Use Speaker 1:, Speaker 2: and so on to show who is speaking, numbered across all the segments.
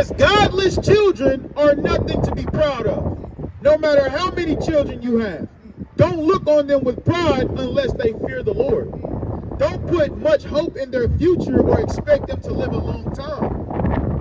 Speaker 1: says godless children are nothing to be proud of. No matter how many children you have, don't look on them with pride unless they fear the Lord. Don't put much hope in their future or expect them to live a long time.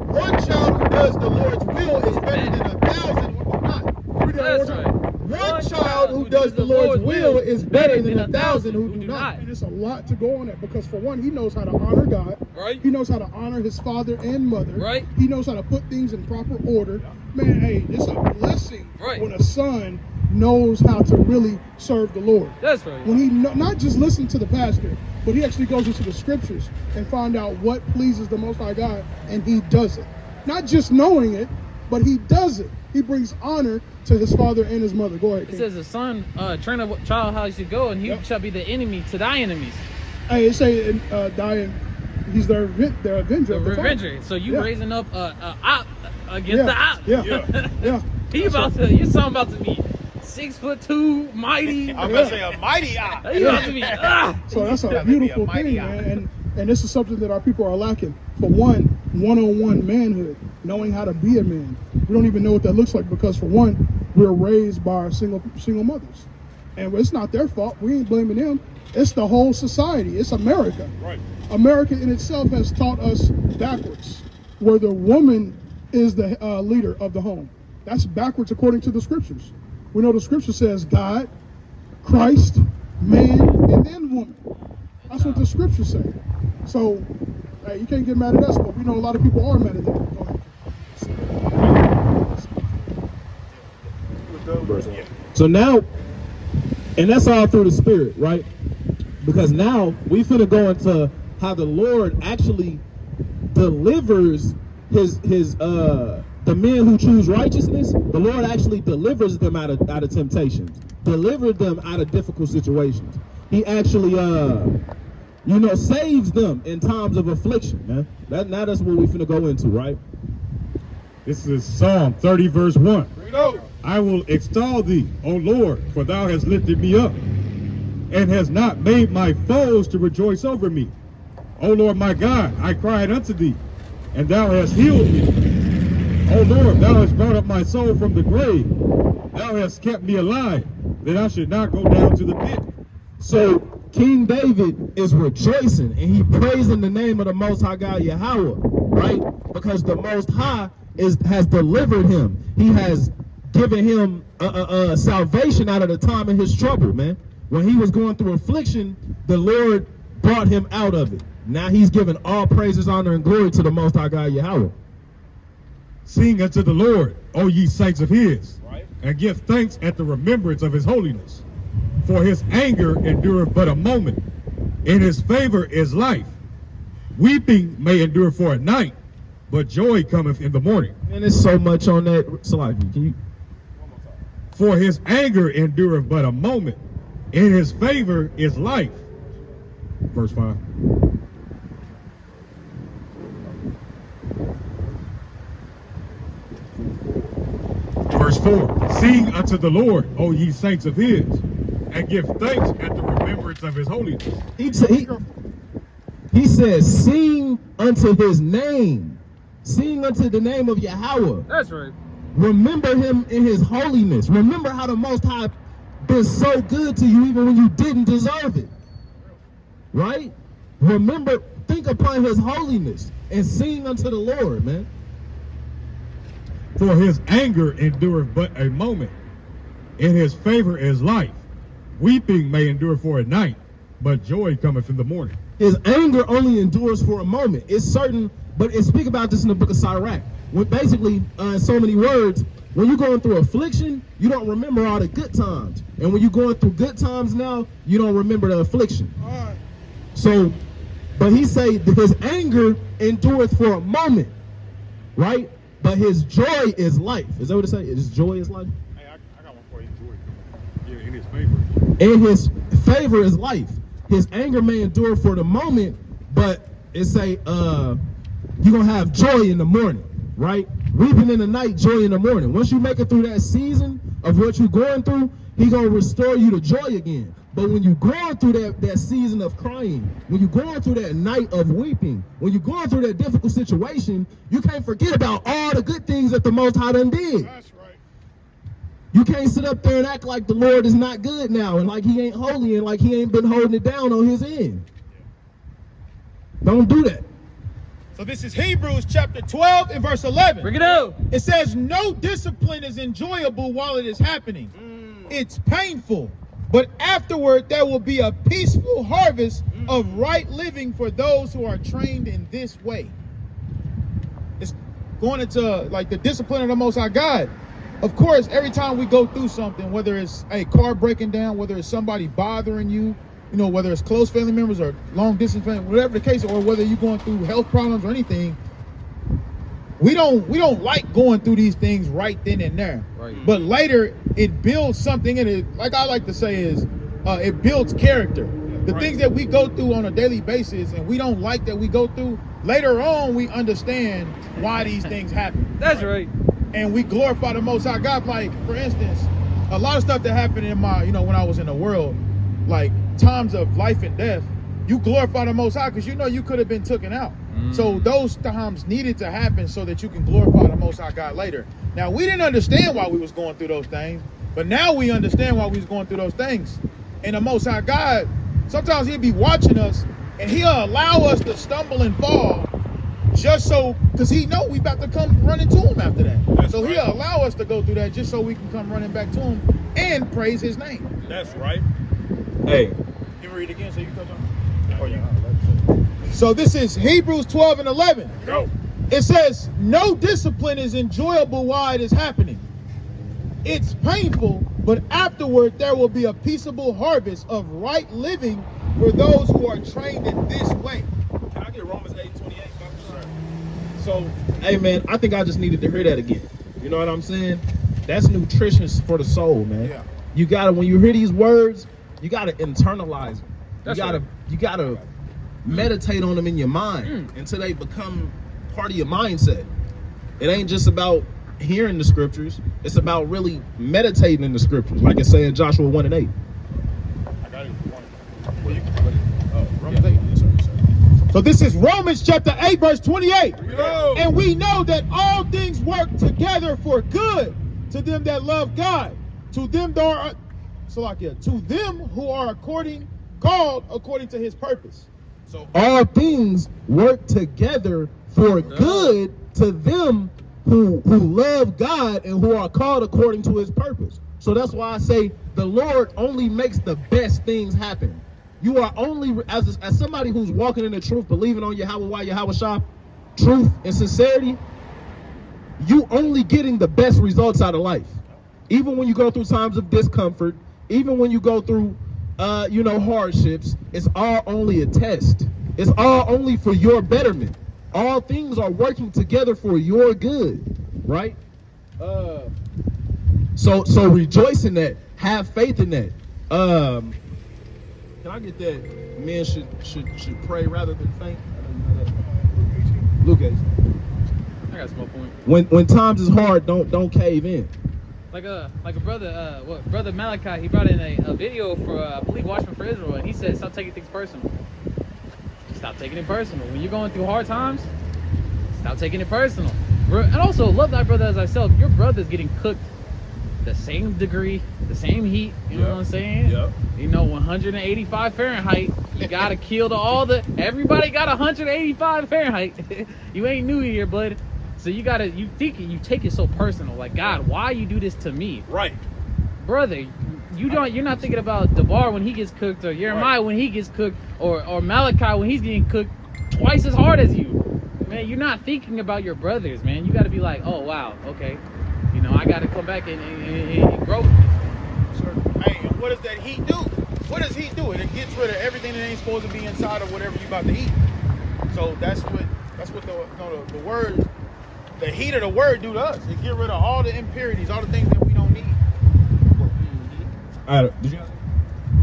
Speaker 1: One child who does the Lord's will is better than 1,000 who do not.
Speaker 2: That's right.
Speaker 1: One child who does the Lord's will is better than 1,000 who do not.
Speaker 3: And it's a lot to go on it, because for one, he knows how to honor God.
Speaker 2: Right.
Speaker 3: He knows how to honor his father and mother.
Speaker 2: Right.
Speaker 3: He knows how to put things in proper order. Man, hey, it's a blessing when a son knows how to really serve the Lord.
Speaker 2: That's right.
Speaker 3: When he not just listen to the pastor, but he actually goes into the scriptures and find out what pleases the Most High God, and he does it. Not just knowing it, but he does it. He brings honor to his father and his mother. Go ahead, King.
Speaker 2: It says the son train a child how he should go, and he shall be the enemy to thy enemies.
Speaker 3: Hey, it say dying. He's their avenger.
Speaker 2: The revenger. So you raising up a op against the op.
Speaker 3: Yeah.
Speaker 2: He about to. Your son about to be 6'2", mighty.
Speaker 1: I'm about to say a mighty op.
Speaker 2: He about to be.
Speaker 3: So that's a beautiful thing, man. And this is something that our people are lacking. For one-on-one manhood, knowing how to be a man. We don't even know what that looks like, because for one, we're raised by our single mothers, and it's not their fault. We ain't blaming them. It's the whole society. It's America.
Speaker 1: Right.
Speaker 3: America in itself has taught us backwards, where the woman is the leader of the home. That's backwards according to the scriptures. We know the scripture says God, Christ, man, and then woman. That's what the scriptures say. So, hey, you can't get mad at us, but we know a lot of people are mad at them.
Speaker 4: So now, and that's all through the Spirit, right? Because now we finna go into how the Lord actually delivers the men who choose righteousness. The Lord actually delivers them out of temptations, delivers them out of difficult situations. He actually saves them in times of affliction, man. That's what we finna go into, right?
Speaker 5: This is Psalm 30, verse 1. I will extol thee, O Lord, for thou hast lifted me up, and hast not made my foes to rejoice over me. O Lord my God, I cried unto thee, and thou hast healed me. O Lord, thou hast brought up my soul from the grave. Thou hast kept me alive, that I should not go down to the pit.
Speaker 4: So King David is rejoicing, and he praising the name of the Most High God, Yahweh, right? Because the Most High has delivered him. He has given him salvation out of the time of his trouble, man. When he was going through affliction, the Lord brought him out of it. Now he's giving all praises, honor, and glory to the Most High God, Yahweh.
Speaker 5: Sing unto the Lord, O ye saints of his, and give thanks at the remembrance of his holiness. For his anger endureth but a moment. In his favor is life. Weeping may endure for a night, but joy cometh in the morning.
Speaker 4: And there's so much on that. Salaki, can you?
Speaker 5: For his anger endureth but a moment. In his favor is life. Verse 5. Verse 4. Sing unto the Lord, O ye saints of his, and give thanks at the remembrance of his holiness.
Speaker 4: He says, sing unto his name. Sing unto the name of Yahweh.
Speaker 2: That's right.
Speaker 4: Remember him in his holiness. Remember how the Most High been so good to you even when you didn't deserve it. Right? Remember, think upon his holiness and sing unto the Lord, man.
Speaker 5: For his anger endureth but a moment. In his favor is life. Weeping may endure for a night, but joy cometh in the morning.
Speaker 4: His anger only endures for a moment. It's certain, but it speak about this in the book of Sirach. When basically, in so many words, when you're going through affliction, you don't remember all the good times. And when you're going through good times now, you don't remember the affliction. So, but he say his anger endureth for a moment, right? But his joy is life. Is that what it say? His joy is life?
Speaker 5: Hey, I got one for you. Yeah, in his favor.
Speaker 4: In his favor is life. His anger may endure for the moment, but it say you're gonna have joy in the morning, right? Weeping in the night, joy in the morning. Once you make it through that season of what you're going through, He gonna restore you to joy again. But when you're going through that season of crying, when you're going through that night of weeping, when you're going through that difficult situation, you can't forget about all the good things that the Most High done did.
Speaker 3: That's right.
Speaker 4: You can't sit up there and act like the Lord is not good now, and like he ain't holy, and like he ain't been holding it down on his end. Don't do that.
Speaker 1: So this is Hebrews chapter 12 and verse 11.
Speaker 2: Bring it out.
Speaker 1: It says, no discipline is enjoyable while it is happening. It's painful, but afterward there will be a peaceful harvest of right living for those who are trained in this way. It's going into like the discipline of the Most High God. Of course, every time we go through something, whether it's a car breaking down, whether it's somebody bothering you, you know, whether it's close family members or long distance family, whatever the case, or whether you're going through health problems or anything, we don't like going through these things right then and there.
Speaker 2: Right.
Speaker 1: But later it builds something in it. Like I like to say is, it builds character. The things that we go through on a daily basis and we don't like that we go through, later on we understand why these things happen.
Speaker 2: That's right.
Speaker 1: And we glorify the Most High God. Like, for instance, a lot of stuff that happened in my, you know, when I was in the world, like times of life and death, you glorify the Most High because you know you could have been taken out. So those times needed to happen so that you can glorify the Most High God later. Now, we didn't understand why we was going through those things, but now we understand why we was going through those things. And the Most High God, sometimes he'll be watching us and he'll allow us to stumble and fall just so, because he know we about to come running to him after that. So he'll allow us to go through that just so we can come running back to him and praise his name.
Speaker 5: That's right.
Speaker 4: Hey,
Speaker 1: You read it again so you can touch on it? Oh, yeah. So this is Hebrews 12 and 11.
Speaker 5: Go.
Speaker 1: It says, no discipline is enjoyable while it is happening. It's painful, but afterward there will be a peaceable harvest of right living for those who are trained in this way.
Speaker 5: Can I get Romans 8:28?
Speaker 4: so, hey man, I think I just needed to hear that again. You know what I'm saying? That's nutrition for the soul, man.
Speaker 1: Yeah.
Speaker 4: You gotta, when you hear these words, you gotta internalize them.
Speaker 2: That's
Speaker 4: You gotta meditate on them in your mind until they become part of your mindset. It ain't just about hearing the scriptures, it's about really meditating in the scriptures, like it say in Joshua 1 and 8.
Speaker 5: I got it.
Speaker 1: Romans 8. Yes, sir. So this is Romans chapter 8 verse 28.
Speaker 5: Go.
Speaker 1: And we know that all things work together for good to them that love God, to them that are to them who are called according to his purpose.
Speaker 4: So all things work together for good to them who love God and who are called according to his purpose. So that's why I say the Lord only makes the best things happen. You are only, as somebody who's walking in the truth, believing on Yahweh Shah, truth and sincerity, you only getting the best results out of life. Even when you go through times of discomfort, even when you go through hardships, it's all only a test. It's all only for your betterment. All things are working together for your good, right? So rejoice in that. Have faith in that. Can I get that? Men should pray rather than faint. Luke 18.
Speaker 2: I got a small point.
Speaker 4: When times is hard, don't cave in.
Speaker 2: Like a brother, brother Malachi, he brought in a video for I believe Watchmen for Israel, and he said stop taking things personal. Stop taking it personal. When you're going through hard times, stop taking it personal. And also love thy brother as thyself. Your brother's getting cooked the same degree, the same heat. You know what I'm saying?
Speaker 5: Yep.
Speaker 2: You know, 185 Fahrenheit. You gotta kill everybody got 185 Fahrenheit. You ain't new here, bud. So you take it so personal. Like, God, why you do this to me?
Speaker 5: Right.
Speaker 2: Brother, you're not thinking about Debar when he gets cooked, or Jeremiah when he gets cooked, or Malachi when he's getting cooked twice as hard as you. Man, you're not thinking about your brothers, man. You gotta be like, oh wow, okay. You know, I gotta come back and grow.
Speaker 1: Hey, and what does that heat do? What does heat do? It gets rid of everything that ain't supposed to be inside of whatever you about to eat. So that's what the word, the heat of the word do to us. It get rid of all the impurities, all the things that we don't need.
Speaker 4: All right, did you?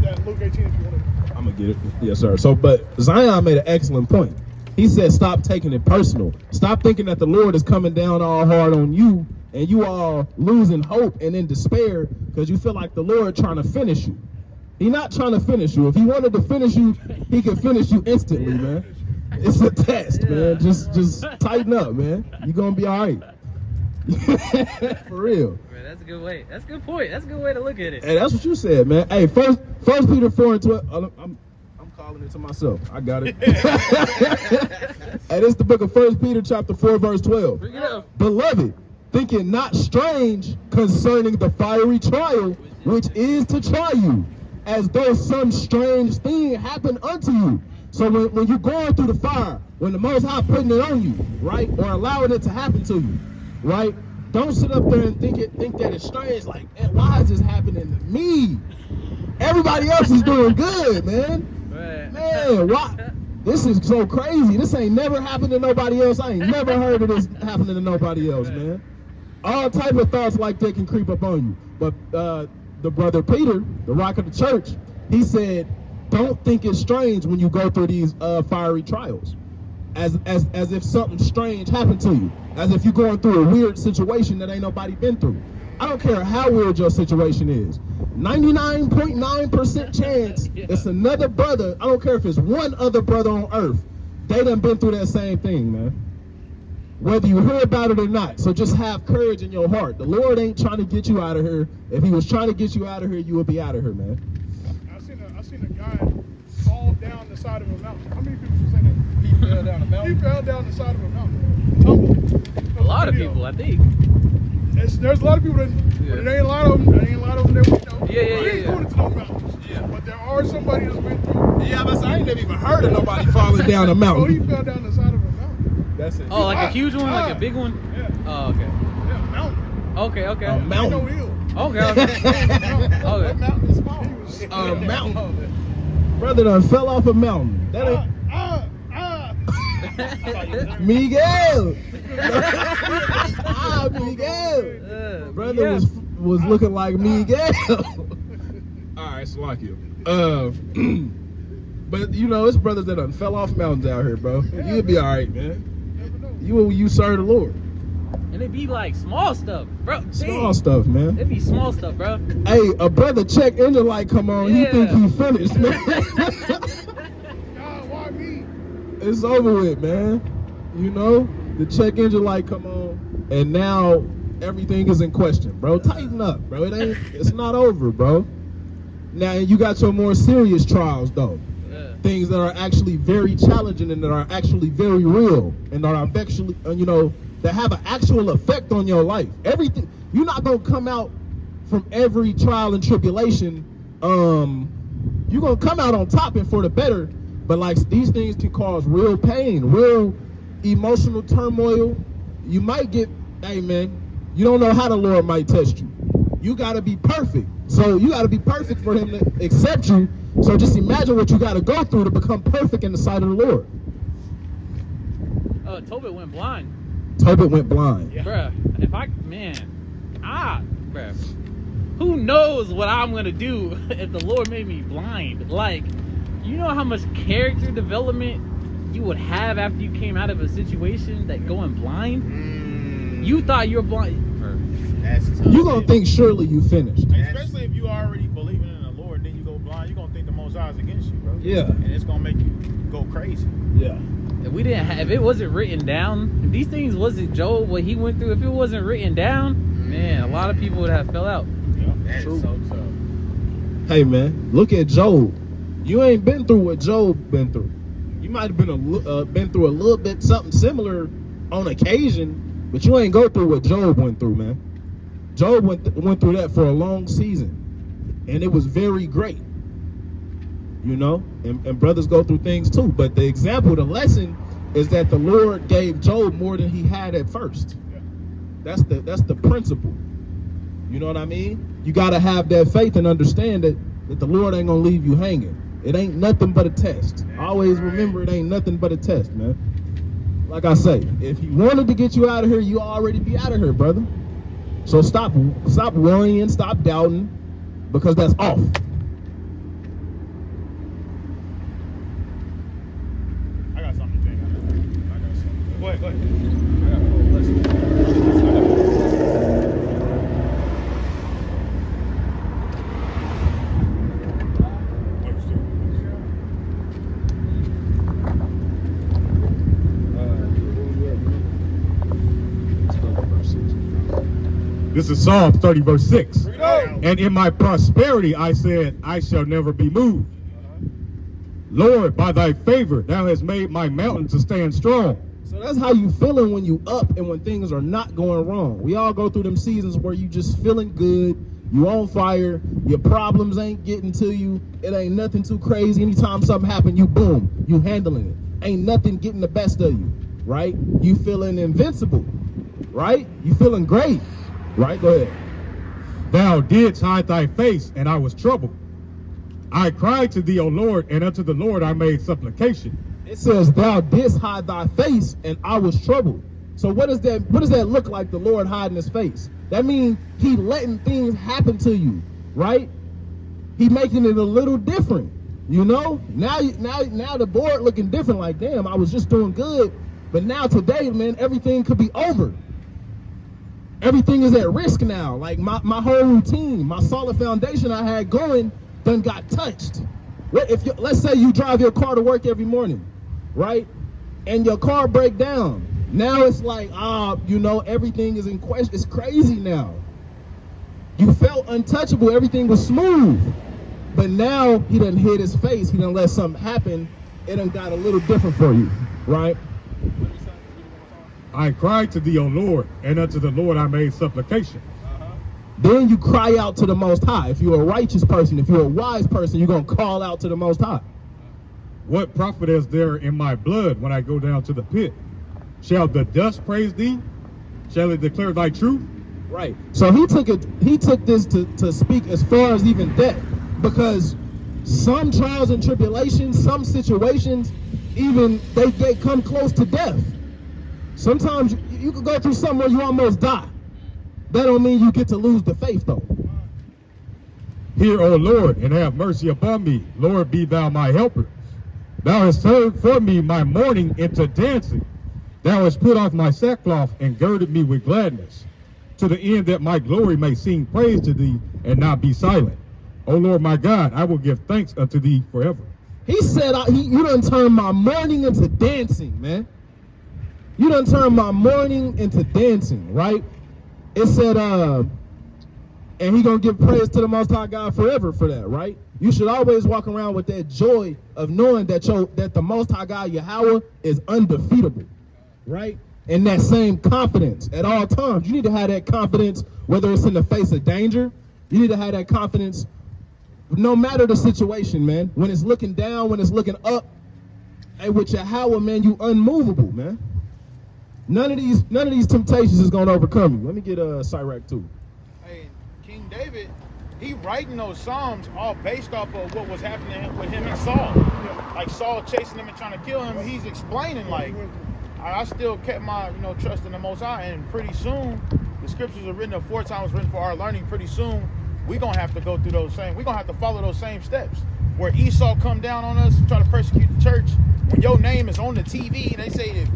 Speaker 3: Yeah, Luke 18 if you want to.
Speaker 4: I'm gonna get it. Yes, sir. So, but Zion made an excellent point. He said, stop taking it personal. Stop thinking that the Lord is coming down all hard on you and you are losing hope and in despair because you feel like the Lord trying to finish you. He's not trying to finish you. If he wanted to finish you, he could finish you instantly, man. It's a test, man. Just tighten up, man. You're gonna be all right. For real.
Speaker 2: Man, that's a good way. That's a good point. That's a good way to look at it.
Speaker 4: Hey, that's what you said, man. Hey, first Peter 4:12. I'm calling it to myself. I got it. Hey, this is the book of 1 Peter chapter 4, verse 12.
Speaker 2: Bring it up.
Speaker 4: Beloved, think it not strange concerning the fiery trial which is to try you, as though some strange thing happened unto you. So when you're going through the fire, when the Most High putting it on you, right, or allowing it to happen to you, right, don't sit up there and think that it's strange. Like, why is this happening to me? Everybody else is doing good, man.
Speaker 2: Right.
Speaker 4: Man, why? This is so crazy. This ain't never happened to nobody else. I ain't never heard of this happening to nobody else, man. All type of thoughts like that can creep up on you. But the brother Peter, the rock of the church, he said, don't think it's strange when you go through these fiery trials. As if something strange happened to you. As if you're going through a weird situation that ain't nobody been through. I don't care how weird your situation is. 99.9% chance it's another brother. I don't care if it's one other brother on earth. They done been through that same thing, man. Whether you hear about it or not. So just have courage in your heart. The Lord ain't trying to get you out of here. If he was trying to get you out of here, you would be out of here, man.
Speaker 3: I seen a guy fall down the side of a mountain. How many people say that?
Speaker 1: He fell down the mountain.
Speaker 3: He fell down the side of a mountain. Tumbled.
Speaker 2: A lot of people, I think.
Speaker 3: There's a lot of people that, but it ain't a lot of them. There ain't a lot of them that we know.
Speaker 2: Yeah,
Speaker 3: We ain't going into no mountains.
Speaker 1: Yeah.
Speaker 3: But there are somebody that's been through.
Speaker 4: Yeah, but I ain't never even heard of nobody falling down a
Speaker 3: Oh, he
Speaker 4: mountain.
Speaker 3: fell down the side of a mountain.
Speaker 4: That's it.
Speaker 2: Oh, like a huge one, like a big one.
Speaker 3: Yeah.
Speaker 2: Oh, okay.
Speaker 3: Yeah, mountain.
Speaker 2: Okay.
Speaker 4: A
Speaker 3: Ain't no
Speaker 4: mountain.
Speaker 3: hill.
Speaker 2: Okay.
Speaker 1: What mountain is small?
Speaker 3: He was-
Speaker 4: A mountain. Brother done fell off a mountain. That ain't Miguel. Miguel. Brother was looking like Miguel. All right, Slakia. But you know, it's brothers that done fell off mountains out here, bro. You'll be all right, man. You serve the Lord.
Speaker 2: And it be like small stuff, bro.
Speaker 4: Small stuff, man.
Speaker 2: It be small stuff, bro.
Speaker 4: Hey, a brother check engine light come on. He
Speaker 2: Yeah.
Speaker 4: think he finished, man.
Speaker 3: God, why me?
Speaker 4: It's over with, man. You know, the check engine light come on, and now everything is in question, bro. Tighten up, bro. It's not over, bro. Now you got your more serious trials, though.
Speaker 2: Yeah.
Speaker 4: Things that are actually very challenging and that are actually very real and that are actually, that have an actual effect on your life. Everything, you're not gonna come out from every trial and tribulation. You're gonna come out on top and for the better. But like these things can cause real pain, real emotional turmoil. You might get, hey man, you don't know how the Lord might test you. You gotta be perfect. So you gotta be perfect for him to accept you. So just imagine what you gotta go through to become perfect in the sight of the Lord.
Speaker 2: Tobit went blind.
Speaker 4: Tobit went blind.
Speaker 1: Yeah.
Speaker 2: Bruh, bruh. Who knows what I'm gonna do if the Lord made me blind? Like, you know how much character development you would have after you came out of a situation that going blind? You thought you were blind.
Speaker 1: That's tough.
Speaker 4: You're gonna think surely you finished.
Speaker 6: Especially if you already believing in the Lord, then you go blind, you're gonna think the Most High is against you, bro.
Speaker 4: Yeah.
Speaker 6: And it's gonna make you go crazy.
Speaker 4: Yeah.
Speaker 2: If it wasn't written down, if these things wasn't Job, what he went through, if it wasn't written down, man, a lot of people would have fell out.
Speaker 1: That is so tough.
Speaker 4: Hey man, look at Job. You ain't been through what Job been through. You might have been through a little bit something similar on occasion, but you ain't go through what Job went through, man. Job went through that for a long season, and it was very great. You know, and brothers go through things too. But the example, the lesson is that the Lord gave Job more than he had at first. That's the principle. You know what I mean? You got to have that faith and understand that the Lord ain't gonna leave you hanging. It ain't nothing but a test. Always remember, it ain't nothing but a test, man. Like I say, if he wanted to get you out of here, you already be out of here, brother. So stop worrying, stop doubting, because that's off.
Speaker 6: I got something to think. I got something.
Speaker 1: Go ahead.
Speaker 6: I got a little lesson.
Speaker 5: This is Psalm 30, verse 6. And in my prosperity I said, I shall never be moved. Lord, by thy favor, thou hast made my mountain to stand strong.
Speaker 4: So that's how you feeling when you up and when things are not going wrong. We all go through them seasons where you just feeling good, you on fire, your problems ain't getting to you, it ain't nothing too crazy. Anytime something happen, you boom, you handling it. Ain't nothing getting the best of you, right? You feeling invincible, right? You feeling great, right? Go ahead.
Speaker 5: Thou didst hide thy face, and I was troubled. I cried to thee, O Lord, and unto the Lord I made supplication.
Speaker 4: It says, thou didst hide thy face, and I was troubled. So what does that look like, the Lord hiding his face? That means he letting things happen to you, right? He making it a little different, you know? Now the board looking different, like, damn, I was just doing good, but now today, man, everything could be over. Everything is at risk now. Like my whole routine, my solid foundation I had going, done got touched. Let's say you drive your car to work every morning, right? And your car break down. Now it's like, everything is in question. It's crazy now. You felt untouchable. Everything was smooth. But now he done hid his face. He done let something happen. It done got a little different for you, right?
Speaker 5: I cried to thee, O Lord, and unto the Lord I made supplication.
Speaker 4: Then you cry out to the Most High. If you're a righteous person, if you're a wise person, you're going to call out to the Most High.
Speaker 5: What profit is there in my blood when I go down to the pit? Shall the dust praise thee? Shall it declare thy truth?
Speaker 4: Right. So he took this to speak as far as even death, because some trials and tribulations, some situations, even they come close to death. Sometimes you could go through something where you almost die. That don't mean you get to lose the faith, though.
Speaker 5: Hear, O Lord, and have mercy upon me. Lord, be thou my helper. Thou hast turned for me my mourning into dancing. Thou hast put off my sackcloth and girded me with gladness, to the end that my glory may sing praise to thee and not be silent. O Lord my God, I will give thanks unto thee forever.
Speaker 4: He said, you done turned my mourning into dancing, man. You done turned my mourning into dancing, right? It said, and he gonna give praise to the Most High God forever for that, right? You should always walk around with that joy of knowing that the Most High God, Yahweh, is undefeatable, right? And that same confidence at all times. You need to have that confidence, whether it's in the face of danger. You need to have that confidence no matter the situation, man. When it's looking down, when it's looking up, hey, with Yahweh, man, you unmovable, man. None of these temptations is gonna overcome you. Let me get Sirach too.
Speaker 6: Hey, King David, he writing those Psalms all based off of what was happening with him and Saul. Like Saul chasing him and trying to kill him. He's explaining, like, I still kept my trust in the Most High, and pretty soon the scriptures are written aforetime, written for our learning. Pretty soon we're gonna have to go through we're gonna have to follow those same steps. Where Esau come down on us, try to persecute the church, when your name is on the TV, they say that,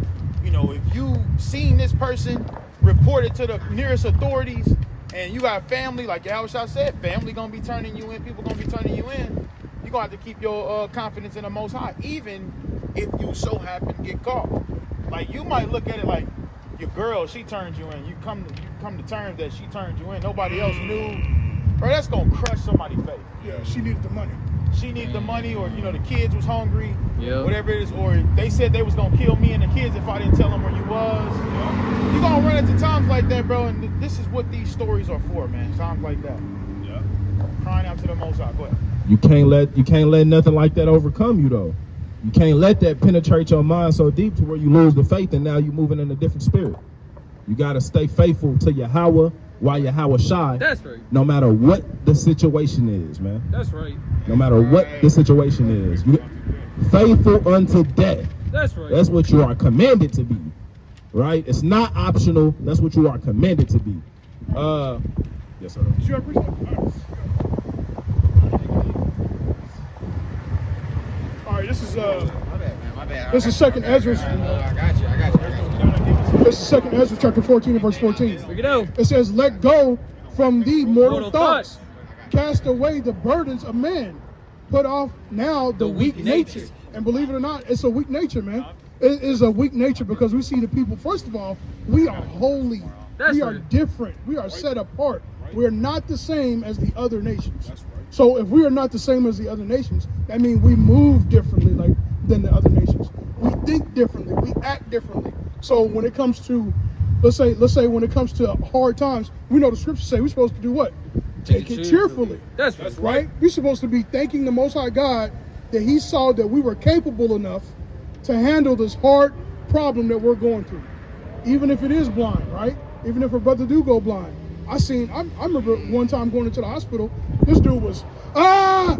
Speaker 6: if you seen this person, report it to the nearest authorities, and you got family, like Yahushua said, family gonna be turning you in, people gonna be turning you in, you're gonna have to keep your confidence in the Most High, even if you so happen to get caught. Like, you might look at it like your girl, she turned you in. You come to terms that she turned you in. Nobody else knew. Bro, that's gonna crush somebody's faith.
Speaker 3: Yeah, she needed the money.
Speaker 6: She needed the money, or the kids was hungry,
Speaker 2: Yep.
Speaker 6: whatever it is, or they said they was gonna kill me and the kids if I didn't tell them where you was. You gonna run into times like that, bro. And this is what these stories are for, man. Times like that. Yeah. Crying out to the Most High. Go ahead.
Speaker 4: You can't let nothing like that overcome you, though. You can't let that penetrate your mind so deep to where you lose the faith and now you're moving in a different spirit. You gotta stay faithful to Yahweh while Yahweh shy.
Speaker 2: That's right.
Speaker 4: No matter what the situation is, man.
Speaker 2: That's right.
Speaker 4: No matter what the situation is. Faithful unto death.
Speaker 2: That's right.
Speaker 4: That's what you are commanded to be. Right? It's not optional. That's what you are commanded to be. Yes, sir.
Speaker 3: Sure, appreciate it. All right, this is
Speaker 7: My bad.
Speaker 3: This is Second Ezra.
Speaker 7: I got you.
Speaker 3: This is Second Ezra chapter 14 and verse 14.
Speaker 2: Bring it out.
Speaker 3: It says, "Let go from thee mortal
Speaker 2: Mortal
Speaker 3: thoughts.
Speaker 2: thoughts.
Speaker 3: Cast away the burdens of man. Put off now the weak nature." And believe it or not, it's a weak nature, man. It is a weak nature because we see the people. First of all, we are holy
Speaker 2: That's
Speaker 3: we are
Speaker 2: right.
Speaker 3: different. We are set apart.
Speaker 6: Right.
Speaker 3: We're not the same as the other nations.
Speaker 6: That's right.
Speaker 3: So if we are not the same as the other nations, that means we move differently than the other nations. We think differently. We act differently. So when it comes to, let's say when it comes to hard times, we know the scriptures say we're supposed to do what? Take it cheerfully.
Speaker 2: That's
Speaker 6: That's
Speaker 2: right.
Speaker 3: Right? We're supposed to be thanking the Most High God that He saw that we were capable enough to handle this hard problem that we're going through, even if it is blind, right? Even if a brother do go blind. I remember one time going into the hospital, this dude was, that's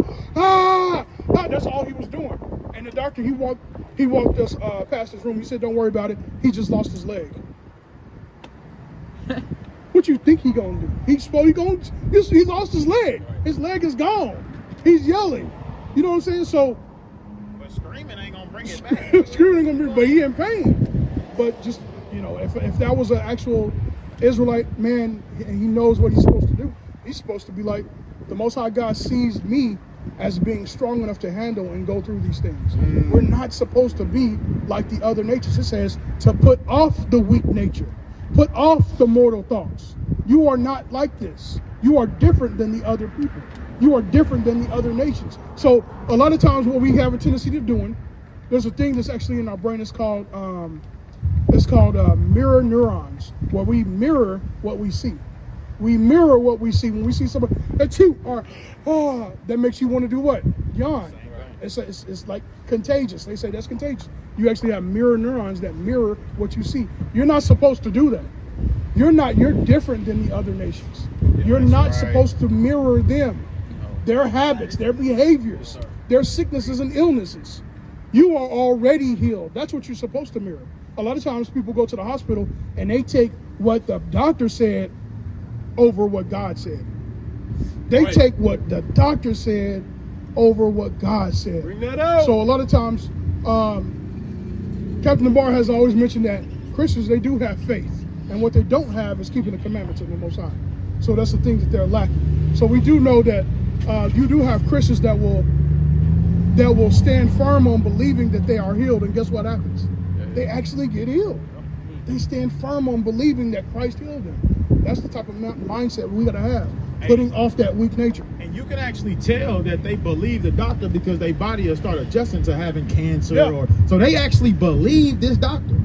Speaker 3: all he was doing. And the doctor, he walked us past his room. He said, don't worry about it. He just lost his leg. What you think he gonna do? He lost his leg. His leg is gone. He's yelling. You know what I'm saying? So
Speaker 6: But screaming ain't gonna bring it back.
Speaker 3: screaming gonna be, but he in pain. But just, if that was an actual Israelite man and he knows what he's supposed to do, he's supposed to be like, the Most High God sees me as being strong enough to handle and go through these things. We're not supposed to be like the other natures. It says to put off the weak nature, put off the mortal thoughts. You are not like this. You are different than the other people. You are different than the other nations. So a lot of times what we have a tendency to doing, there's a thing that's actually in our brain. It's called mirror neurons, where we mirror what we see. We mirror what we see. When we see somebody that's cute, or that makes you want to do what? Yawn. It's like contagious. They say that's contagious. You actually have mirror neurons that mirror what you see. You're not supposed to do that. You're different than the other nations. You're not supposed to mirror them, their habits, their behaviors, their sicknesses and illnesses. You are already healed. That's what you're supposed to mirror. A lot of times people go to the hospital and they take what the doctor said over what God said. They take what the doctor said over what God said.
Speaker 6: Bring that out.
Speaker 3: So a lot of times, Captain DeBar has always mentioned that Christians, they do have faith. And what they don't have is keeping the commandments of the Most High. So that's the thing that they're lacking. So we do know that you do have Christians that will stand firm on believing that they are healed. And guess what happens? They actually get healed. They stand firm on believing that Christ healed them. That's the type of mindset we got to have, putting off that weak nature.
Speaker 1: And you can actually tell that they believe the doctor because their body will start adjusting to having cancer.
Speaker 3: Yeah.
Speaker 1: So they actually believe this doctor.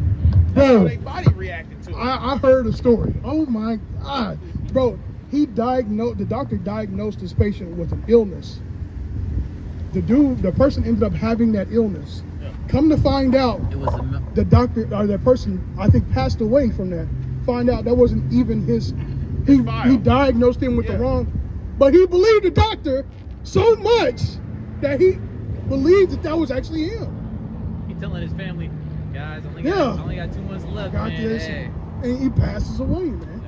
Speaker 6: That's how
Speaker 3: Bro,
Speaker 6: their body reacted to it.
Speaker 3: I heard a story. Oh my God. Bro, the doctor diagnosed this patient with an illness. The person ended up having that illness. Come to find out,
Speaker 2: It was
Speaker 3: the doctor or that person, I think, passed away from that. Find out that wasn't even his. He diagnosed him with the wrong, but he believed the doctor so much that he believed that was actually him.
Speaker 2: he telling his family, guys, I
Speaker 3: Yeah.
Speaker 2: only got 2 months left,
Speaker 3: Got
Speaker 2: man.
Speaker 3: this,
Speaker 2: Hey.
Speaker 3: and he passes away, man.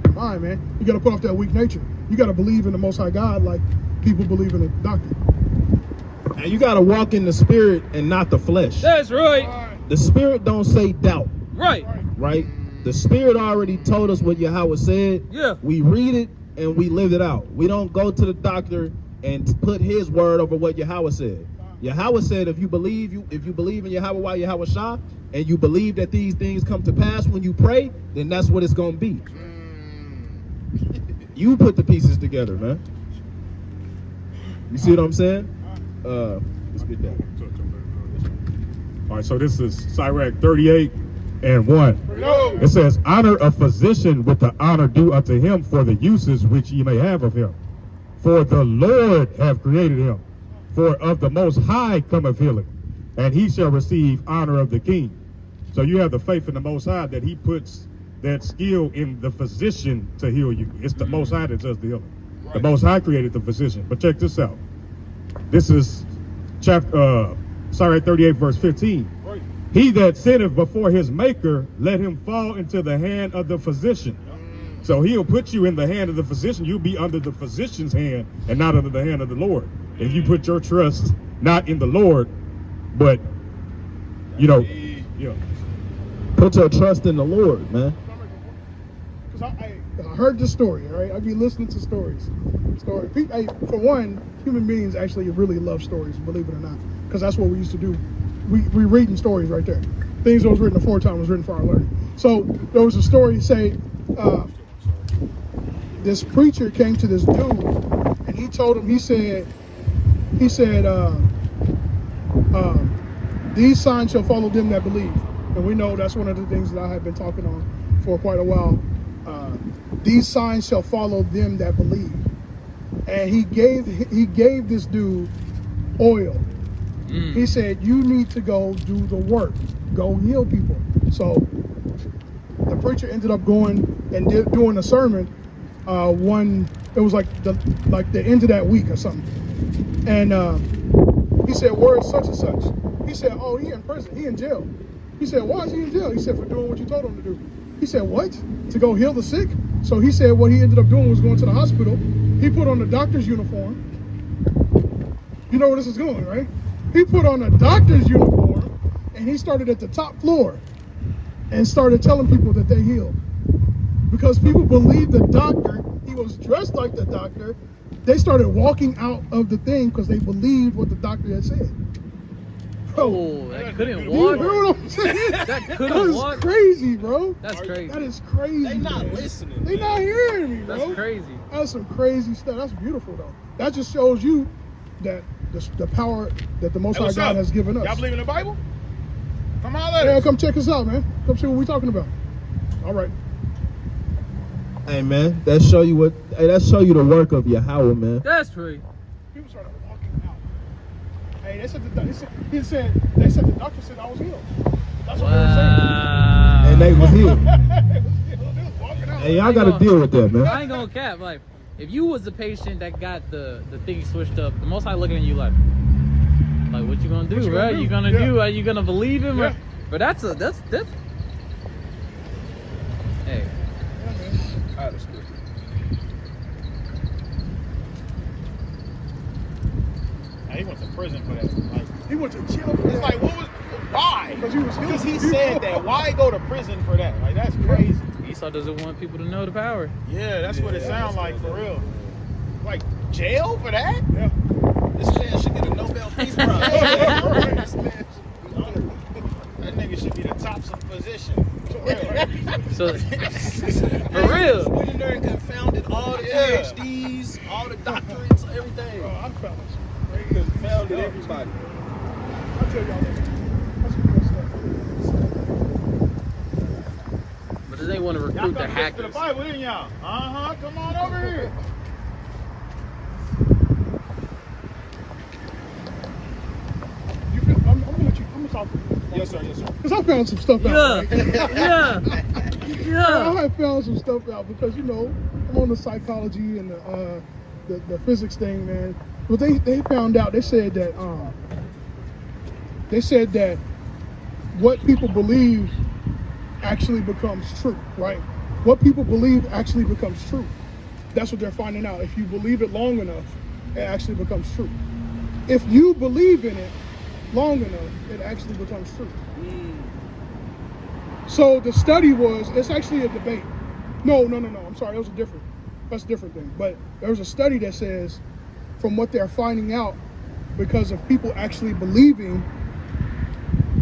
Speaker 3: Come on, man. You got to put off that weak nature. You got to believe in the Most High God like people believe in the doctor.
Speaker 4: And you gotta walk in the spirit and not the flesh.
Speaker 2: That's right.
Speaker 4: The spirit don't say doubt,
Speaker 2: Right.
Speaker 4: right? The spirit already told us what Yahweh said.
Speaker 2: Yeah.
Speaker 4: We read it and we live it out. We don't go to the doctor and put his word over what Yahweh said. Yahweh said, if you believe in Yahweh while Yahweh Shah, and you believe that these things come to pass when you pray, then that's what it's gonna be. You put the pieces together, man. You see what I'm saying? Let's get that.
Speaker 5: All right, so this is Sirach 38:1. It says, honor a physician with the honor due unto him for the uses which ye may have of him. For the Lord have created him. For of the Most High cometh healing, and he shall receive honor of the king. So you have the faith in the Most High that he puts that skill in the physician to heal you. It's the Most High that does the healing. The Most High created the physician. But check this out. This is Sirach 38:15. He that sitteth before his maker, let him fall into the hand of the physician. So he'll put you in the hand of the physician. You'll be under the physician's hand and not under the hand of the Lord. If you put your trust not in the Lord, but
Speaker 4: Put your trust in the Lord, man.
Speaker 3: Because I heard the story, all right? I be listening to stories. For one, human beings actually really love stories, believe it or not, because that's what we used to do. We reading stories right there. Things that was written aforetime was written for our learning. So there was a story say this preacher came to this dude and he told him, he said, these signs shall follow them that believe. And we know that's one of the things that I have been talking on for quite a while. These signs shall follow them that believe. And he gave this dude oil. He said, you need to go do the work, go heal people. So the preacher ended up going and doing a sermon. It was like the end of that week or something. And he said, where is such and such? He said, oh, he in prison, he in jail. He said, why is he in jail? He said, for doing what you told him to do. He said, what? To go heal the sick? So he said what he ended up doing was going to the hospital. He put on the doctor's uniform. You know where this is going, right? He put on a doctor's uniform and he started at the top floor and started telling people that they healed. Because people believed the doctor, he was dressed like the doctor. They started walking out of the thing because they believed what the doctor had said.
Speaker 2: Oh, that couldn't
Speaker 3: You
Speaker 2: walk.
Speaker 3: hear what I'm saying?
Speaker 2: That couldn't
Speaker 3: is
Speaker 2: walk.
Speaker 3: crazy, bro.
Speaker 2: That's crazy.
Speaker 3: That is crazy.
Speaker 4: They not
Speaker 3: man.
Speaker 4: listening.
Speaker 3: They not hearing me, bro.
Speaker 2: That's crazy.
Speaker 3: That's some crazy stuff. That's beautiful, though. That just shows you that the power that the Most
Speaker 6: Hey,
Speaker 3: High
Speaker 6: what's
Speaker 3: God
Speaker 6: up?
Speaker 3: has given us.
Speaker 6: Y'all believe in the Bible? Come on, let
Speaker 3: Yeah,
Speaker 6: us.
Speaker 3: come check us out, man. Come see what we're talking about. All right.
Speaker 4: Hey man, that show you the work of Yahweh, man.
Speaker 2: That's true.
Speaker 3: People started walking out. Hey, they said the doctor said I was healed. That's what
Speaker 2: Wow.
Speaker 4: And they was healed.
Speaker 3: they were saying. They was walking out.
Speaker 4: Hey, y'all gotta deal with that, man.
Speaker 2: I ain't gonna cap. Like, if you was the patient that got the thing switched up, the Most High looking at you like what you gonna do,
Speaker 3: What you
Speaker 2: right?
Speaker 3: gonna do?
Speaker 2: You gonna
Speaker 3: Yeah.
Speaker 2: do? Are you gonna believe him?
Speaker 3: Yeah.
Speaker 2: But that's. Hey,
Speaker 6: He went to prison for that. Like,
Speaker 3: He went to jail for
Speaker 6: it's
Speaker 3: that.
Speaker 6: like, why?
Speaker 3: Because he was healed.
Speaker 6: Because he said that. Why go to prison for that? Like, that's crazy.
Speaker 2: Esau doesn't want people to know the power.
Speaker 6: Yeah, that's what it sounds like for real. Like, jail for that?
Speaker 3: Yeah.
Speaker 4: This man should get a Nobel Peace Prize.
Speaker 6: That nigga should be the top position. For real.
Speaker 2: So, for real.
Speaker 4: Went in there and confounded all the
Speaker 6: Yeah.
Speaker 4: PhDs, all the doctorates, everything.
Speaker 3: Bro, I found some crazy
Speaker 4: Confounded
Speaker 3: stuff.
Speaker 4: everybody.
Speaker 3: I'll tell y'all later. That's some good stuff.
Speaker 2: But they want to
Speaker 6: Y'all
Speaker 2: recruit the
Speaker 6: come to the
Speaker 2: hackers.
Speaker 6: Bible, didn't y'all? Uh-huh. Come on over here.
Speaker 3: You feel, I'm gonna talk to you.
Speaker 6: Yes, sir. Yes, sir.
Speaker 3: Because I found some stuff out.
Speaker 2: Yeah,
Speaker 3: Right?
Speaker 2: yeah.
Speaker 3: I found some stuff out because I'm on the psychology and the physics thing, man. But they found out. They said that what people believe actually becomes true, right? What people believe actually becomes true. That's what they're finding out. If you believe it long enough, it actually becomes true. If you believe in it long enough, it actually becomes true. So the study it's actually a debate. No, I'm sorry, that's a different thing. But there's a study that says from what they're finding out, because of people actually believing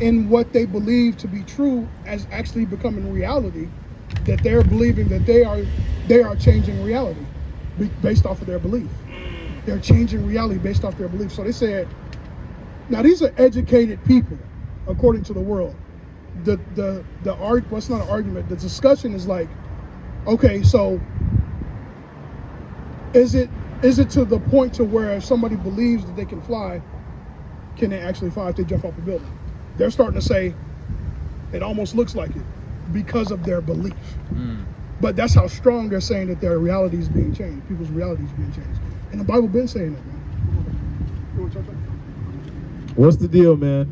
Speaker 3: in what they believe to be true as actually becoming reality, that they're believing that they are changing reality based off of their belief. They're changing reality based off their belief. So they said, now these are educated people, according to the world. What's not an argument. The discussion is like, okay, so is it to the point to where if somebody believes that they can fly, can they actually fly if they jump off a building? They're starting to say it almost looks like it because of their belief. But that's how strong they're saying that their reality is being changed. People's reality is being changed. And the Bible been saying that, man. You want to touch on that?
Speaker 4: What's the deal, man?